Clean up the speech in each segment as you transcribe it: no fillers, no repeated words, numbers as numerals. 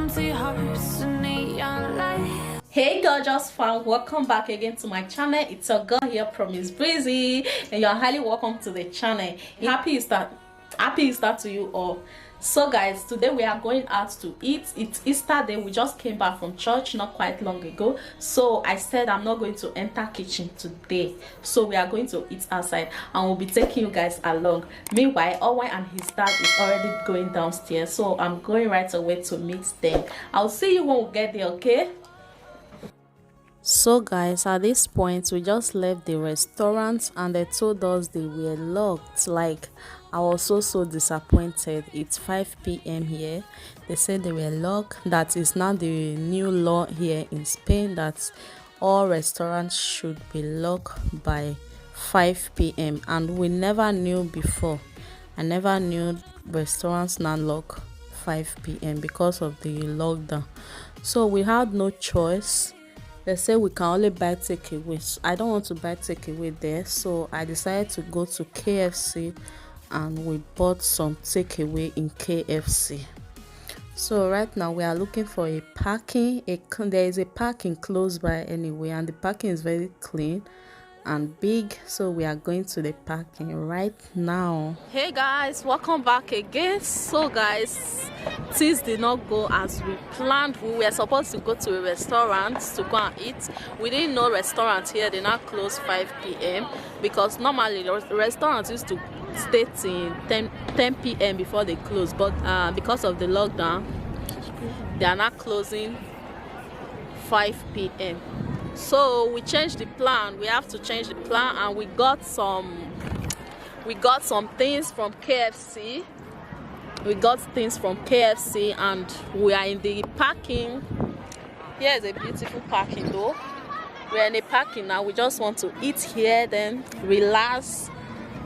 empty hearts and neon lights. Hey gorgeous fam, welcome back again to my channel. It's your girl here, Promise Breezy, and you're highly welcome to the channel. Happy Easter to you all. So guys, today we are going out to eat. It's Easter day. We just came back from church not quite long ago, so I said I'm not going to enter kitchen today, so we are going to eat outside and we'll be taking you guys along. Meanwhile, Owen and his dad is already going downstairs, so I'm going right away to meet them. I'll see you when we get there, okay? So guys, at this point we just left the restaurant and they told us they were locked. Like, I was so disappointed. It's 5 p.m. here. They said they were locked. That is now the new law here in Spain, that all restaurants should be locked by 5 p.m. and we never knew before. I never knew restaurants now lock 5 p.m. because of the lockdown. So we had no choice. They say we can only buy takeaway. I don't want to buy takeaway there, so I decided to go to KFC and we bought some takeaway in KFC. So right now we are looking for a parking. There is a parking close by anyway, and the parking is very clean and big, so we are going to the parking right now. Hey guys, welcome back again. So guys, things did not go as we planned. We were supposed to go to a restaurant to go and eat. We didn't know restaurants here, they now close 5 p.m. because normally the restaurants used to stay till 10 p.m. before they close, but because of the lockdown they are now closing 5 p.m. So we changed the plan. We have to change the plan, and we got some things from KFC. We got things from KFC and we are in the parking. Here is a beautiful parking though. We are in the parking now. We just want to eat here, then relax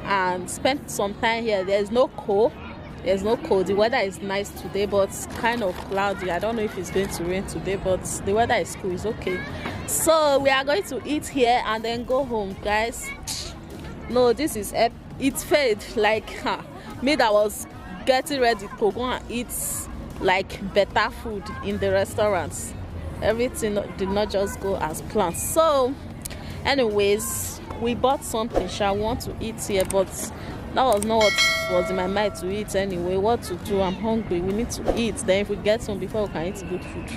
and spend some time here. There's no cold. The weather is nice today, but it's kind of cloudy. I don't know if it's going to rain today, but the weather is cool. It's okay. So we are going to eat here and then go home, guys. No, this is it's fade. Like me that was getting ready to go and eat like better food in the restaurants. Everything did not just go as planned. So anyways, we bought something. I want to eat here, but that was not what was in my mind to eat anyway. What to do? I'm hungry. We need to eat. Then if we get some before, we can eat good food.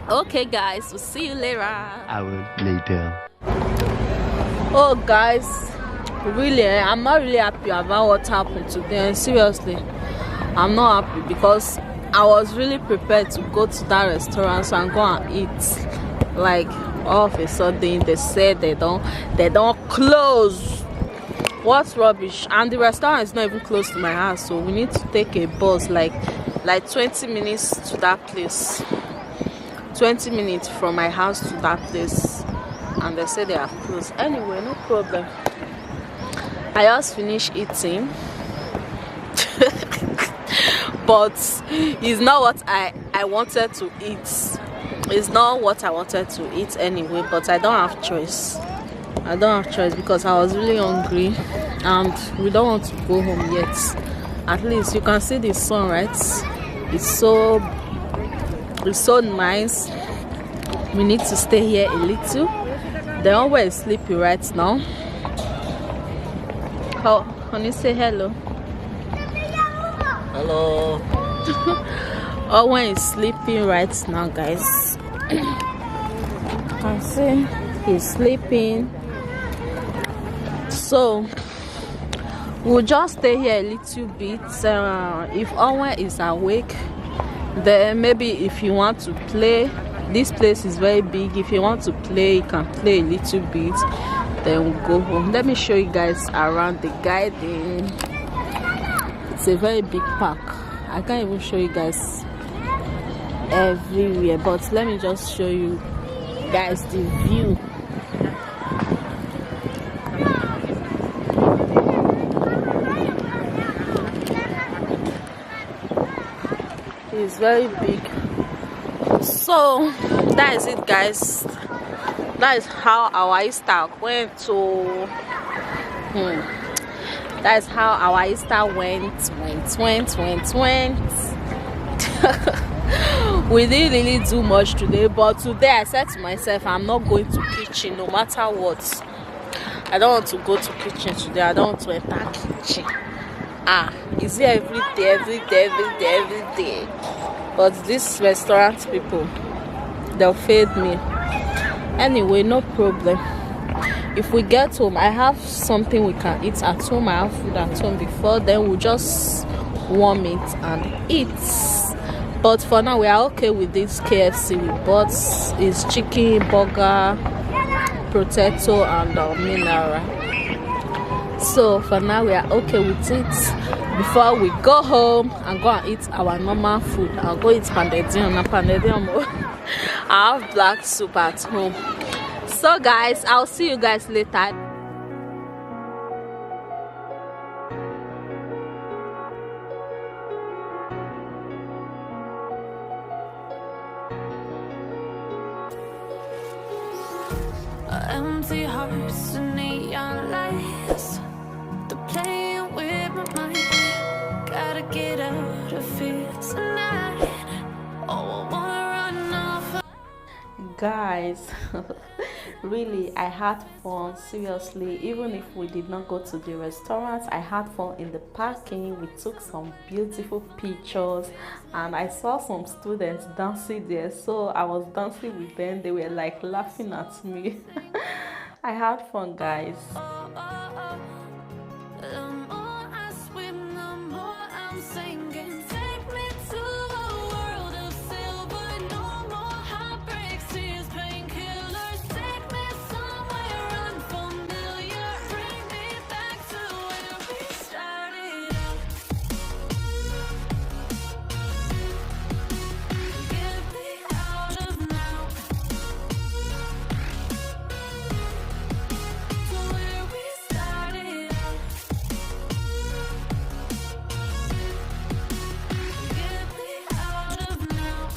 Okay guys, we'll see you later. Hour later. Oh guys, really, I'm not really happy about what happened today. Seriously, I'm not happy because I was really prepared to go to that restaurant and go and eat. Like, all of a sudden they said they don't close. What's rubbish? And the restaurant is not even close to my house, so we need to take a bus like 20 minutes to that place. 20 minutes from my house to that place, and they say they are closed. Anyway, no problem. I just finished eating but it's not what I wanted to eat. It's not what I wanted to eat anyway, but I don't have choice. I don't have choice because I was really hungry and we don't want to go home yet. At least you can see the sun, right? It's so nice. We need to stay here a little. The Owen is sleepy right now. Oh, honey, say hello. Hello. Owen is sleeping right now, guys. You can see he's sleeping. So we'll just stay here a little bit. If Owen is awake, then maybe if you want to play, this place is very big. If you want to play, you can play a little bit, then we'll go home. Let me show you guys around the garden. It's a very big park. I can't even show you guys everywhere, but let me just show you guys the view. It's very big. So that is it, guys. That is how our Easter went to That is how our Easter went. we didn't really do much today, but today I said to myself, I'm not going to kitchen no matter what. I don't want to go to kitchen today. I don't want to enter kitchen. Is it every day? But these restaurant people, they'll feed me. Anyway, no problem. If we get home, I have something we can eat at home. I have food at home before. Then we'll just warm it and eat. But for now, we are okay with this KFC we bought. It's chicken, burger, potato, and mineral. So for now, we are okay with it. Before we go home and go and eat our normal food, I'll go eat pounded yam. I have black soup at home. So guys, I'll see you guys later. Empty hearts and neon lights, they're playing with my mind. Gotta get out of here tonight. Oh, I wanna run off. Guys, really, I had fun. Seriously, even if we did not go to the restaurant, I had fun in the parking. We took some beautiful pictures, and I saw some students dancing there, so I was dancing with them. They were like laughing at me. I had fun, guys. The more I swim, the more I'm sinking. Take me to a world of silver. No more heartbreaks, tears, painkillers. Take me somewhere unfamiliar. Bring me back to where we started out. Get me out of now. To where we started out. Get me out of now.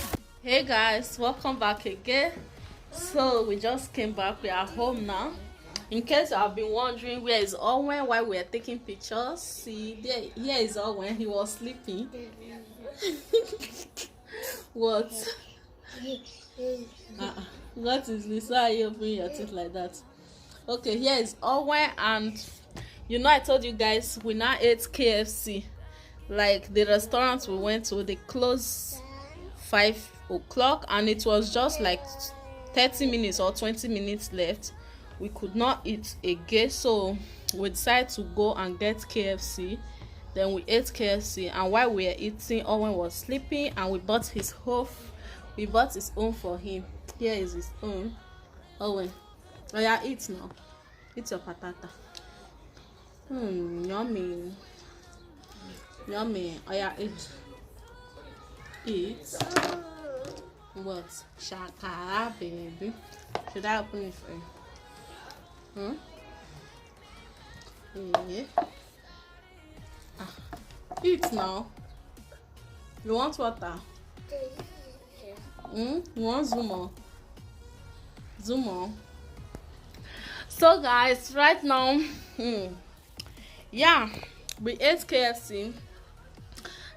Hey guys, welcome back again. So we just came back. We are home now. In case I've been wondering where is Owen while we are taking pictures, see there, here is Owen. He was sleeping. What? What is this? Why are you opening your teeth like that? Okay, here is Owen, and you know I told you guys we now ate KFC. Like the restaurants we went to, they closed 5 o'clock, and it was just like 30 minutes or 20 minutes left. We could not eat again, so we decided to go and get KFC. Then we ate KFC, and while we were eating, Owen was sleeping, and we bought his own for him. Here is his own. Owen, oh yeah, eat now. Eat your patata. Yummy. Oh yeah, eat. What? Shakara, baby. Should I open it for you? Yeah. Eat now. You want water? You want Zumo? So guys, right now, yeah, we ate KFC.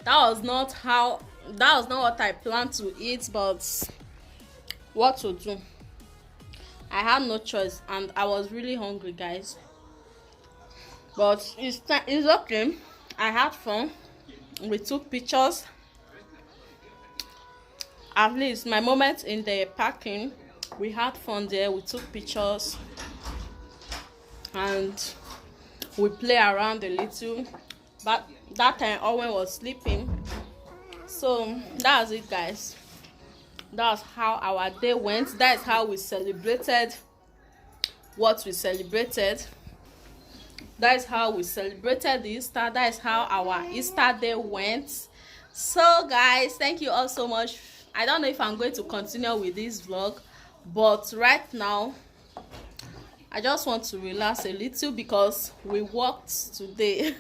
That was not what I planned to eat, but what to do? I had no choice, and I was really hungry, guys. But it's okay. I had fun. We took pictures. At least my moment in the parking, we had fun there. We took pictures and we play around a little. But that time Owen was sleeping. So that's it, guys. That's how our day went. That's how we celebrated what we celebrated. That's how we celebrated Easter. That's how our Easter day went. So guys, thank you all so much. I don't know if I'm going to continue with this vlog, but right now I just want to relax a little because we worked today.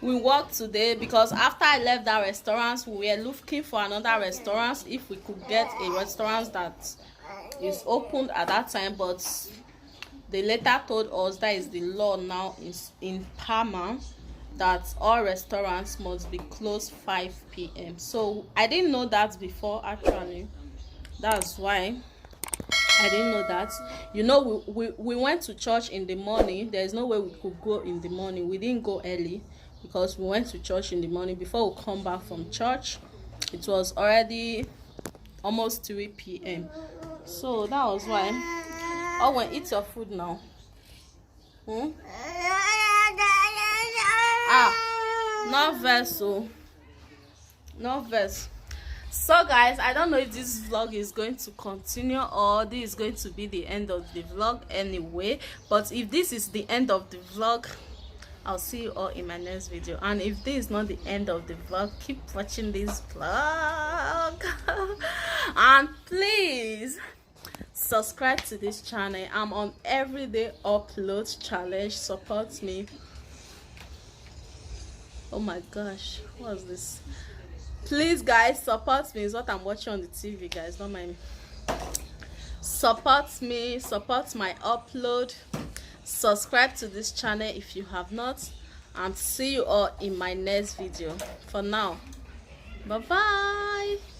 We worked today because after I left that restaurant, we were looking for another restaurant if we could get a restaurant that is opened at that time, but they later told us that is the law now in Parma, that all restaurants must be closed 5 p.m. So I didn't know that before. Actually, that's why I didn't know that. You know, we went to church in the morning. There's no way we could go in the morning. We didn't go early because we went to church in the morning. Before we come back from church, it was already almost 3 p.m. So that was why. Oh, when eat your food now. Not verse, so not verse. So guys, I don't know if this vlog is going to continue or this is going to be the end of the vlog anyway. But if this is the end of the vlog, I'll see you all in my next video. And if this is not the end of the vlog, keep watching this vlog. And please subscribe to this channel. I'm on everyday upload challenge. Support me. Oh my gosh, what's this? Please guys, support me. Is what I'm watching on the TV, guys, don't mind me. Support me, support my upload, subscribe to this channel if you have not, and see you all in my next video. For now, bye bye.